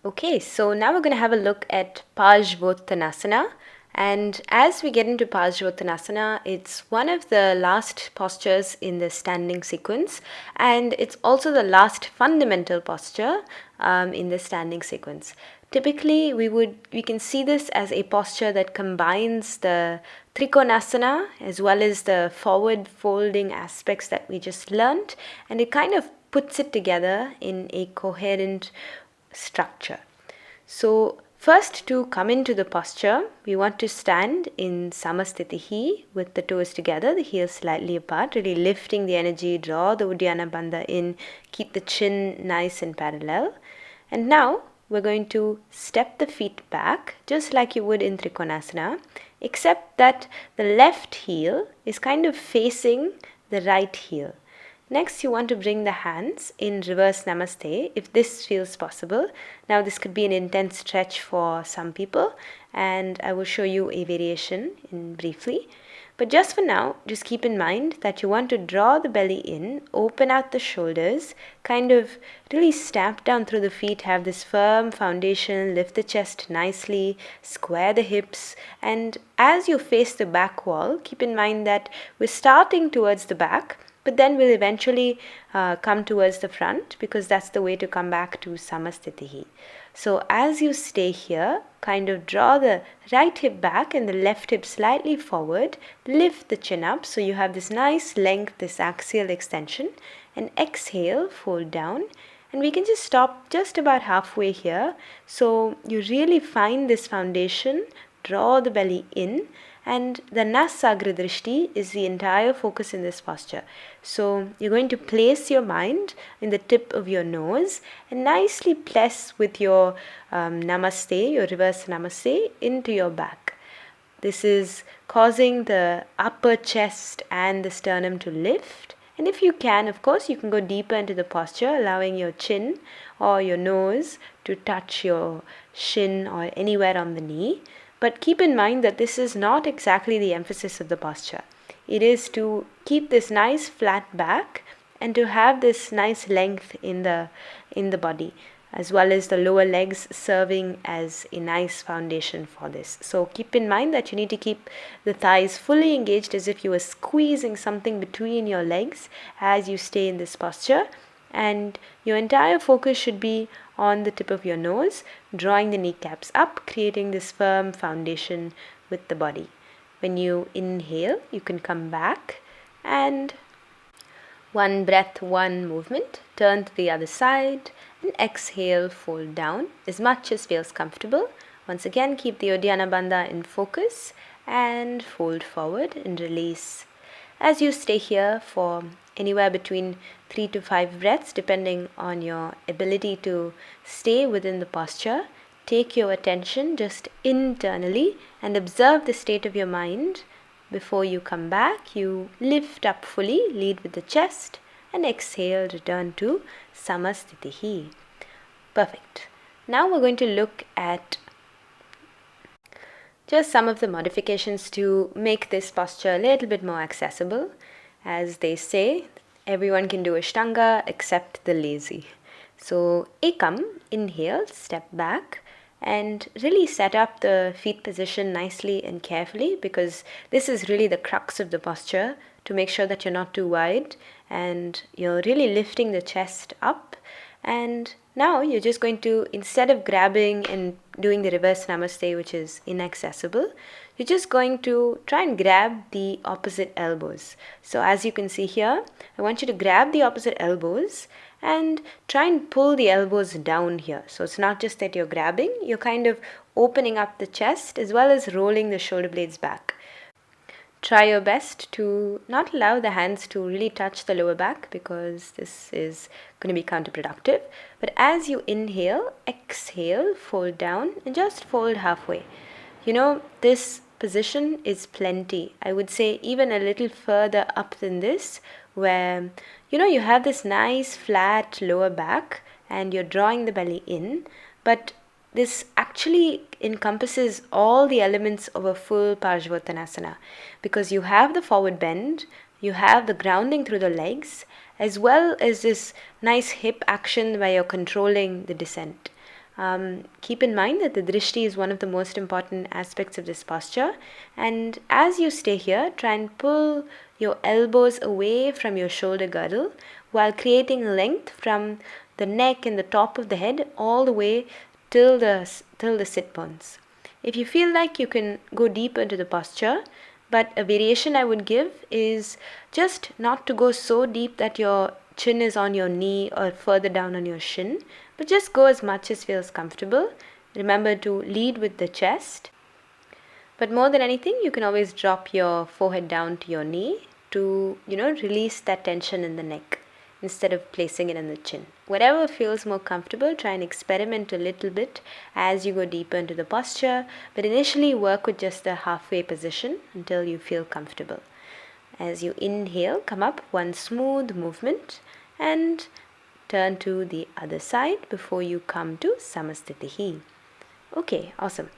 Okay, so now we're going to have a look at Parsvottanasana. And as we get into Parsvottanasana, it's one of the last postures in the standing sequence, and it's also the last fundamental posture in the standing sequence. Typically, we can see this as a posture that combines the Trikonasana as well as the forward folding aspects that we just learned, and it kind of puts it together in a coherent structure. So, first to come into the posture, we want to stand in Samastitihi with the toes together, the heels slightly apart, really lifting the energy, draw the Uddiyana Bandha in, keep the chin nice and parallel. And now we're going to step the feet back just like you would in Trikonasana, except that the left heel is kind of facing the right heel. Next, you want to bring the hands in reverse Namaste if this feels possible. Now, this could be an intense stretch for some people, and I will show you a variation briefly. But just for now, just keep in mind that you want to draw the belly in, open out the shoulders, kind of really stamp down through the feet, have this firm foundation, lift the chest nicely, square the hips, and as you face the back wall, keep in mind that we're starting towards the back, but then we'll eventually come towards the front because that's the way to come back to Samastitihi. So as you stay here, kind of draw the right hip back and the left hip slightly forward, lift the chin up so you have this nice length, this axial extension, and exhale, fold down. And we can just stop just about halfway here. So you really find this foundation, draw the belly in, and the Nasagra Drishti is the entire focus in this posture. So you're going to place your mind in the tip of your nose and nicely press with your Namaste, your reverse Namaste, into your back. This is causing the upper chest and the sternum to lift. And if you can, of course, you can go deeper into the posture, allowing your chin or your nose to touch your shin or anywhere on the knee. But keep in mind that this is not exactly the emphasis of the posture. It is to keep this nice flat back and to have this nice length in the body, as well as the lower legs serving as a nice foundation for this. So keep in mind that you need to keep the thighs fully engaged as if you were squeezing something between your legs as you stay in this posture. And your entire focus should be on the tip of your nose, drawing the kneecaps up, creating this firm foundation with the body. When you inhale, you can come back and one breath, one movement, turn to the other side and exhale, fold down as much as feels comfortable. Once again, keep the Uddiyana Bandha in focus and fold forward and release. As you stay here for anywhere between 3 to 5 breaths, depending on your ability to stay within the posture, take your attention just internally and observe the state of your mind. Before you come back, you lift up fully, lead with the chest, and exhale, return to Samastitihi. Perfect. Now we're going to look at just some of the modifications to make this posture a little bit more accessible. As they say, everyone can do Ashtanga except the lazy. So Ekam, inhale, step back, and really set up the feet position nicely and carefully, because this is really the crux of the posture, to make sure that you're not too wide and you're really lifting the chest up. And now you're just going to, instead of grabbing and doing the reverse Namaste, which is inaccessible, you're just going to try and grab the opposite elbows. So as you can see here, I want you to grab the opposite elbows and try and pull the elbows down here. So it's not just that you're grabbing, you're kind of opening up the chest as well as rolling the shoulder blades back. Try your best to not allow the hands to really touch the lower back, because this is going to be counterproductive. But as you inhale, exhale, fold down and just fold halfway. This position is plenty. I would say even a little further up than this, where you have this nice flat lower back and you're drawing the belly in, but this actually encompasses all the elements of a full Parsvottanasana, because you have the forward bend, you have the grounding through the legs, as well as this nice hip action where you're controlling the descent. Keep in mind that the Drishti is one of the most important aspects of this posture, and as you stay here, try and pull your elbows away from your shoulder girdle while creating length from the neck and the top of the head all the way till the sit bones. If you feel like you can go deeper into the posture, but a variation I would give is just not to go so deep that your chin is on your knee or further down on your shin, but just go as much as feels comfortable. Remember to lead with the chest. But more than anything, you can always drop your forehead down to your knee to, release that tension in the neck instead of placing it in the chin. Whatever feels more comfortable, try and experiment a little bit as you go deeper into the posture, but initially work with just the halfway position until you feel comfortable. As you inhale, come up one smooth movement and turn to the other side before you come to Samastitihi. Okay, awesome.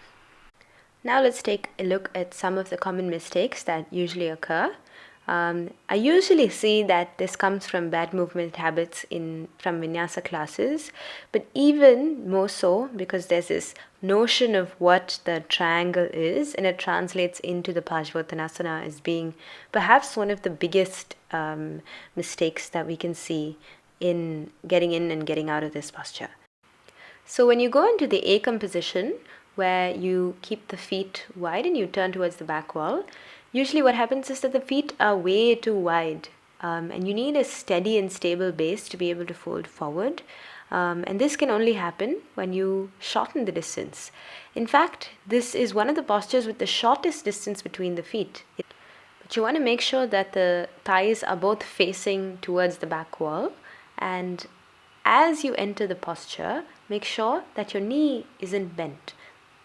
Now let's take a look at some of the common mistakes that usually occur. I usually see that this comes from bad movement habits from vinyasa classes, but even more so because there's this notion of what the triangle is, and it translates into the Parsvottanasana as being perhaps one of the biggest mistakes that we can see in getting in and getting out of this posture. So when you go into the Ekam position, where you keep the feet wide and you turn towards the back wall, usually what happens is that the feet are way too wide, and you need a steady and stable base to be able to fold forward. And this can only happen when you shorten the distance. In fact, this is one of the postures with the shortest distance between the feet. But you want to make sure that the thighs are both facing towards the back wall, and as you enter the posture, make sure that your knee isn't bent.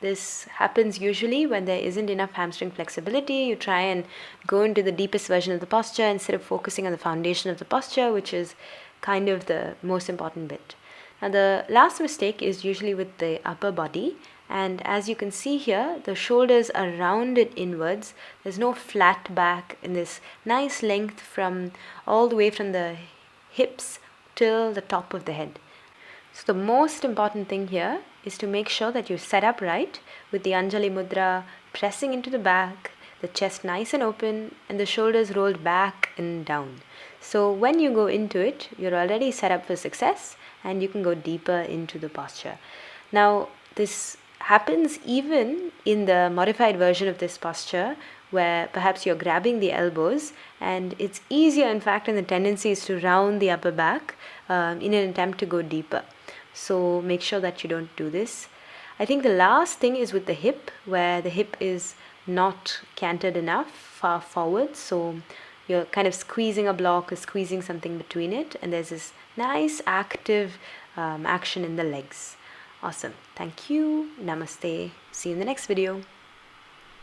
This happens usually when there isn't enough hamstring flexibility. You try and go into the deepest version of the posture instead of focusing on the foundation of the posture, which is kind of the most important bit. Now, the last mistake is usually with the upper body. And as you can see here, the shoulders are rounded inwards. There's no flat back in this nice length from all the way from the hips till the top of the head. So the most important thing here is to make sure that you set up right with the Anjali Mudra pressing into the back, the chest nice and open, and the shoulders rolled back and down. So when you go into it, you're already set up for success and you can go deeper into the posture. Now, this happens even in the modified version of this posture where perhaps you're grabbing the elbows, and it's easier in fact, and the tendency is to round the upper back in an attempt to go deeper. So make sure that you don't do this. I think the last thing is with the hip, where the hip is not canted enough far forward, so you're kind of squeezing a block or squeezing something between it, and there's this nice active action in the legs. Awesome. Thank you. Namaste. See you in the next video.